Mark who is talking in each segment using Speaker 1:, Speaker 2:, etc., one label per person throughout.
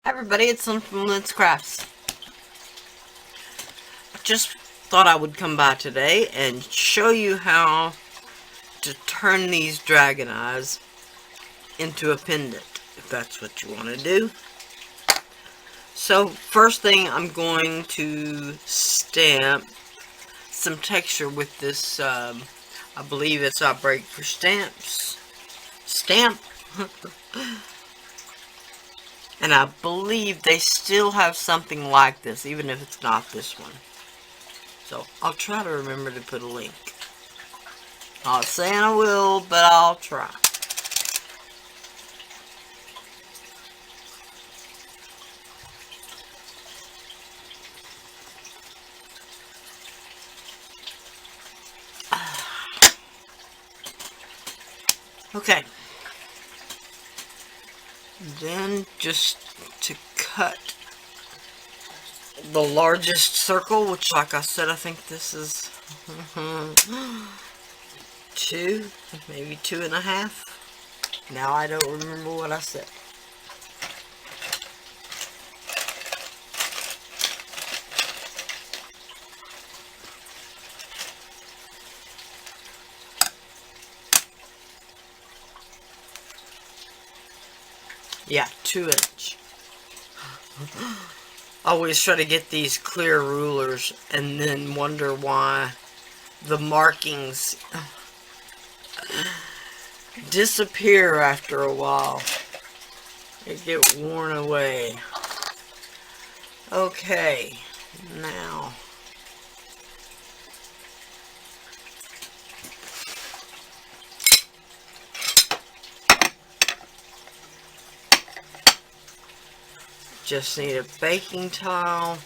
Speaker 1: Hi everybody, it's Lyn from Lyn's Crafts. Just thought I would come by today and show you how to turn these dragon eyes into a pendant, if that's what you want to do. So first thing, I'm going to stamp some texture with this, I believe it's our break for stamps. Stamp! And I believe they still have something like this, even if it's not this one. So, I'll try to remember to put a link. Not saying I will, but I'll try. Okay. Then, just to cut the largest circle, which, like I said, I think this is 2, maybe 2.5. Now I don't remember what I said. Yeah, 2 inch. I always try to get these clear rulers and then wonder why the markings disappear after a while. They get worn away. Okay, now just need a baking towel,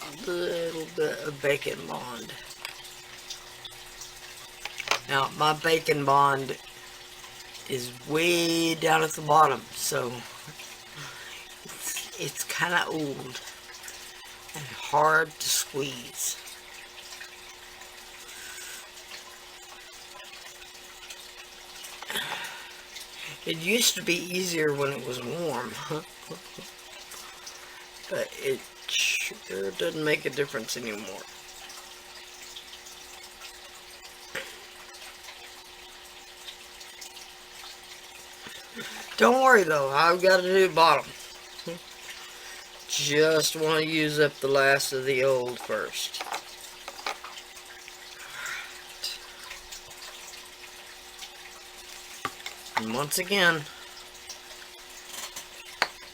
Speaker 1: a little bit of Bacon Bond. Now my Bacon Bond is way down at the bottom, so it's kind of old and hard to squeeze. It used to be easier when it was warm, but it sure doesn't make a difference anymore. Don't worry though, I've got to do the bottom. Just want to use up the last of the old first. And once again,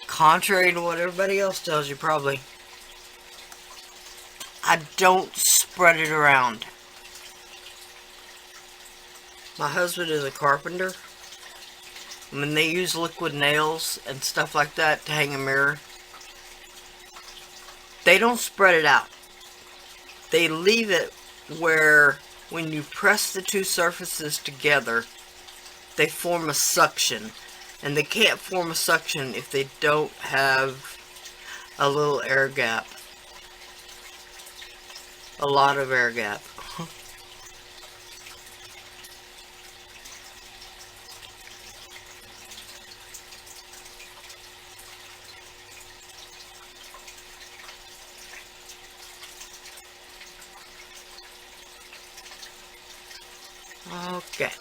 Speaker 1: contrary to what everybody else tells you probably, I don't spread it around. My husband is a carpenter. When they use liquid nails and stuff like that to hang a mirror, they don't spread it out. They leave it where when you press the two surfaces together, they form a suction. And they can't form a suction if they don't have a little air gap. A lot of air gap. Okay.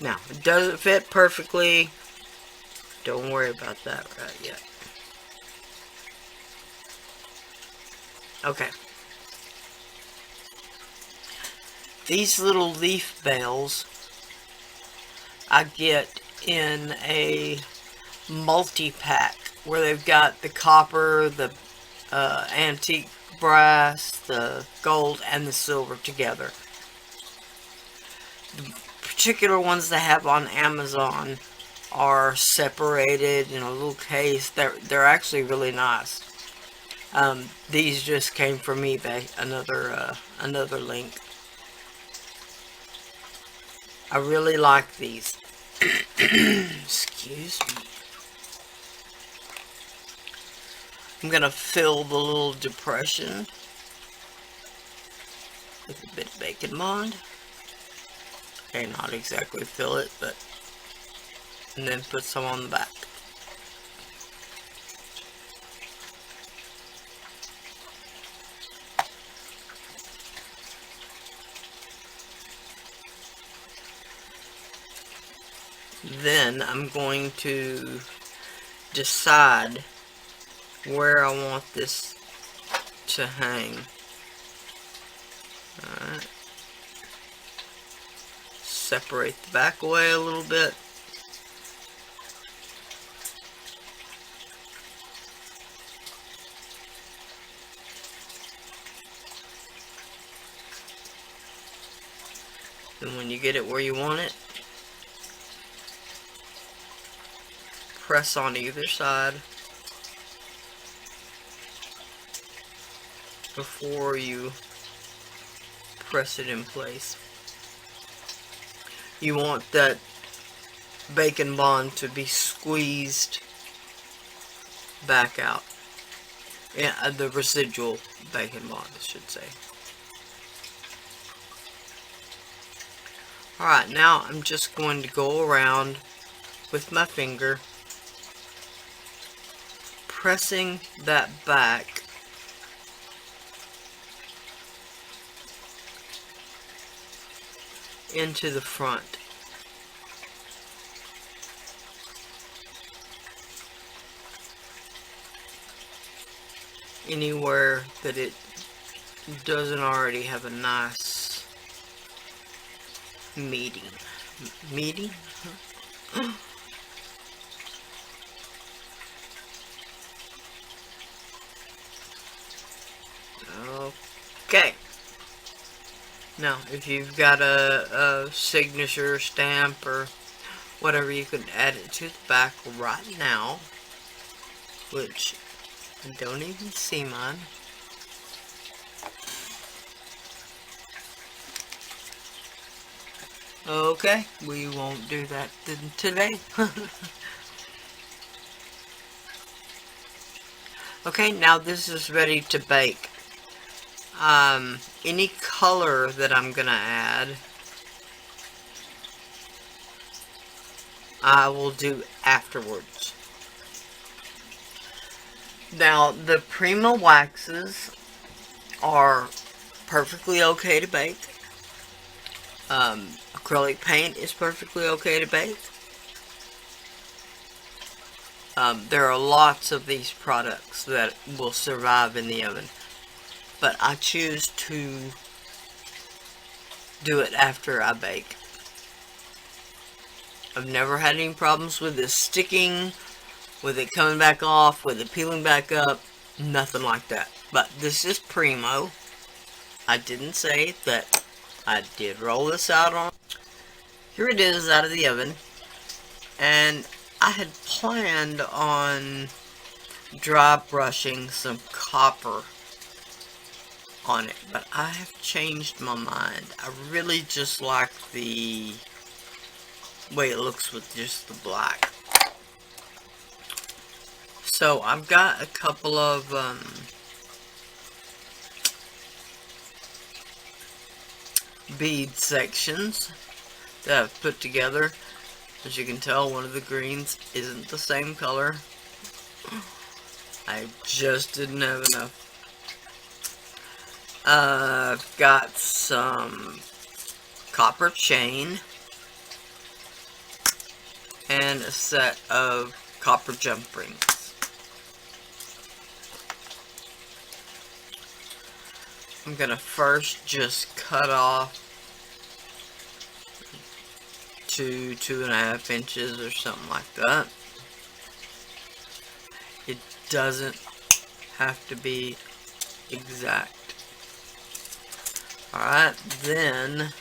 Speaker 1: Now, it doesn't fit perfectly. Don't worry about that right yet. Okay. These little leaf bells I get in a multi-pack where they've got the copper, the antique brass, the gold, and the silver together. The particular ones they have on Amazon are separated in a little case. They're actually really nice. These just came from eBay. Another link. I really like these. Excuse me. I'm gonna fill the little depression with a bit of Bacon Bond. Okay, not exactly fill it, but and then put some on the back. Then I'm going to decide where I want this to hang. Alright. Separate the back away a little bit. Then when you get it where you want it, press on either side before you press it in place. You want that bacon bond to be squeezed back out. Yeah, the residual bacon bond, I should say. Alright, now I'm just going to go around with my finger, pressing that back into the front. Anywhere that it doesn't already have a nice meating. Okay. Now, if you've got a signature stamp or whatever, you can add it to the back right now, which I don't even see mine. Okay, we won't do that today. Okay, now this is ready to bake. Any color that I'm gonna add, I will do afterwards. Now, the Prima waxes are perfectly okay to bake. Acrylic paint is perfectly okay to bake. There are lots of these products that will survive in the oven, but I choose to do it after I bake. I've never had any problems with it sticking, with it coming back off, with it peeling back up, nothing like that. But this is Primo. I didn't say that I did roll this out on. Here it is out of the oven, and I had planned on dry brushing some copper on it, but I have changed my mind. I really just like the way it looks with just the black. So I've got a couple of bead sections that I've put together. As you can tell, one of the greens isn't the same color. I just didn't have enough. I've got some copper chain and a set of copper jump rings. I'm gonna first just cut off 2.5 inches or something like that. It doesn't have to be exact. Alright, then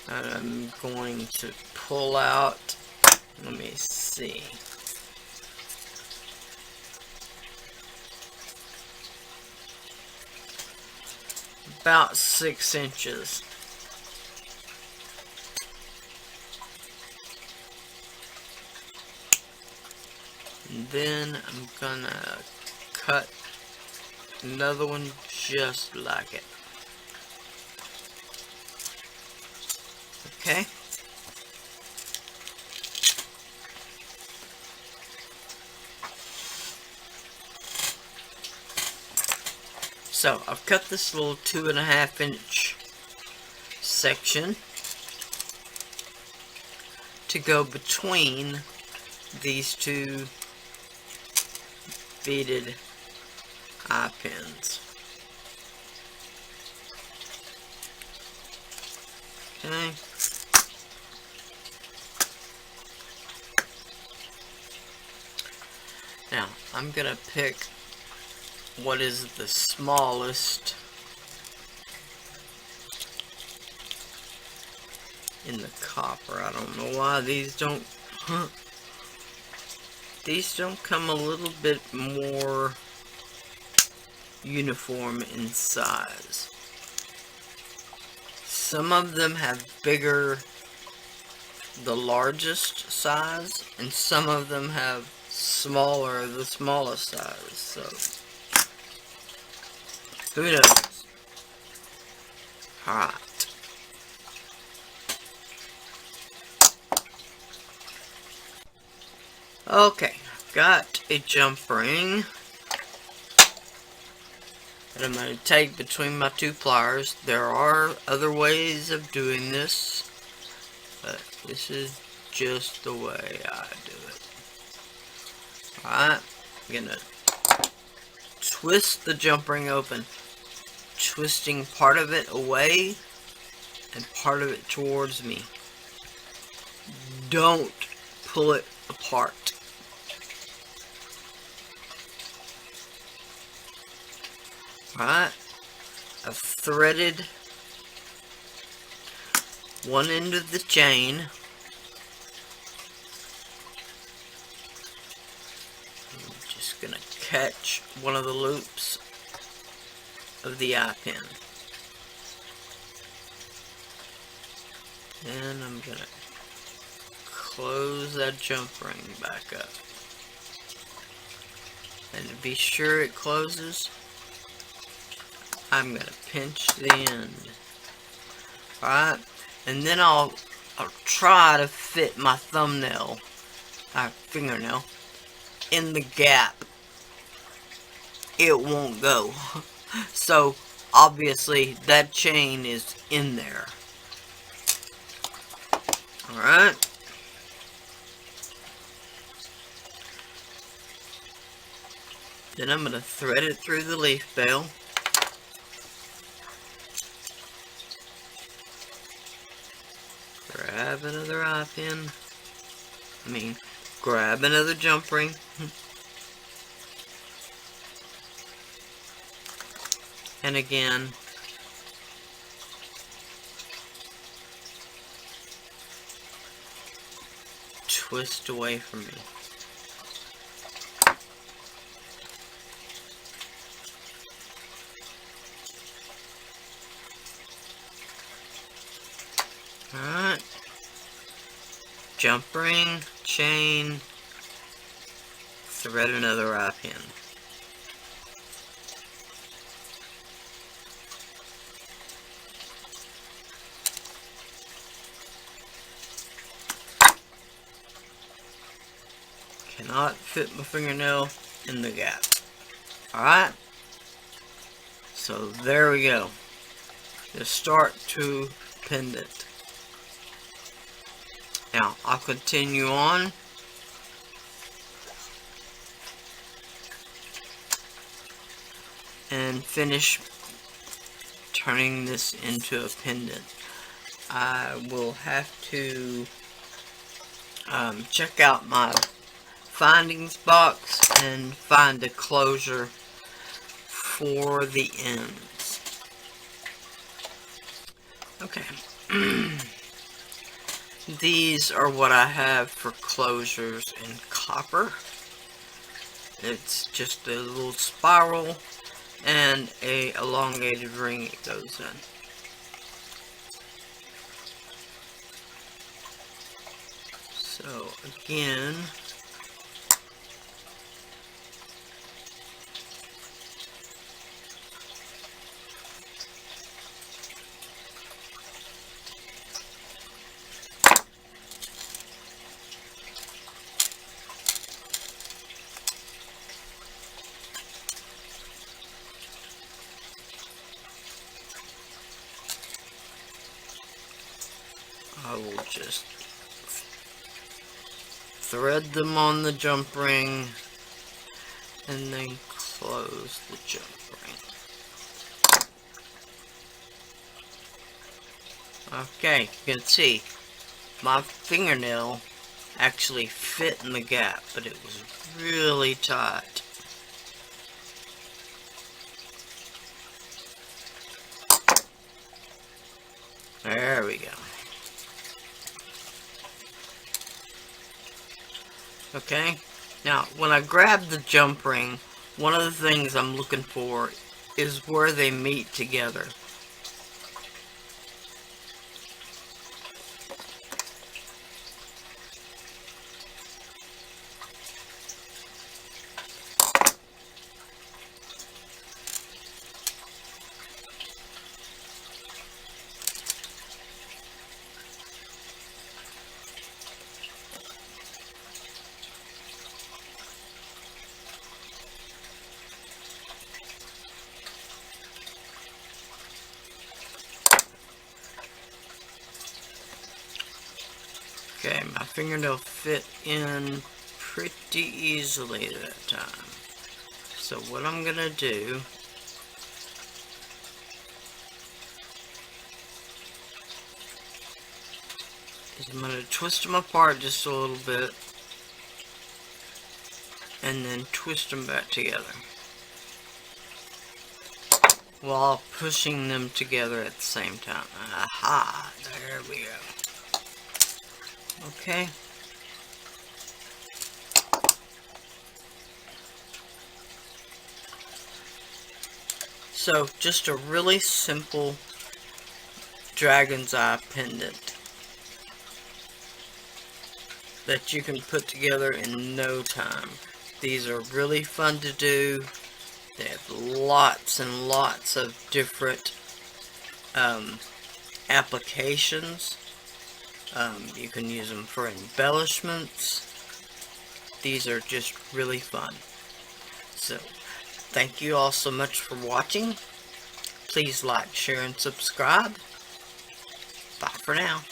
Speaker 1: I'm going to pull out, let me see, about 6 inches. And then I'm gonna cut another one just like it. Okay. So I've cut this little 2.5 inch section to go between these two beaded eye pins. Okay. Now I'm gonna pick what is the smallest in the copper. I don't know why these don't come a little bit more uniform in size. Some of them have bigger, the largest size, and some of them have smaller, the smallest size. So who knows? Alright. Okay, I've got a jump ring that I'm going to take between my two pliers. There are other ways of doing this, but this is just the way I do it. Alright, I'm going to twist the jump ring open, twisting part of it away and part of it towards me. Don't pull it apart. Alright, I've threaded one end of the chain. I'm just going to catch one of the loops of the eye pin. And I'm going to close that jump ring back up. And to be sure it closes, I'm going to pinch the end. Alright, and then I'll try to fit my fingernail in the gap. It won't go. So obviously that chain is in there. Alright. Then I'm going to thread it through the leaf bale. Grab another eye pin. Grab another jump ring. And again, twist away from me. Alright. Jump ring, chain, thread another eye pin. Cannot fit my fingernail in the gap. Alright. So there we go. The start to pendant. Now, I'll continue on. And finish turning this into a pendant. I will have to check out my findings box and find a closure for the ends. Okay. These are what I have for closures in copper. It's just a little spiral and a elongated ring it goes in. So again, I will just thread them on the jump ring and then close the jump ring. Okay, you can see my fingernail actually fit in the gap, but it was really tight. There we go. Okay, now when I grab the jump ring, one of the things I'm looking for is where they meet together. Okay, my fingernail fit in pretty easily that time. So what I'm gonna do is I'm gonna twist them apart just a little bit and then twist them back together while pushing them together at the same time. Aha! There we go. Okay. So, just a really simple Dragon's Eye pendant that you can put together in no time. These are really fun to do. They have lots and lots of different applications. You can use them for embellishments. These are just really fun. So, thank you all so much for watching. Please like, share, and subscribe. Bye for now.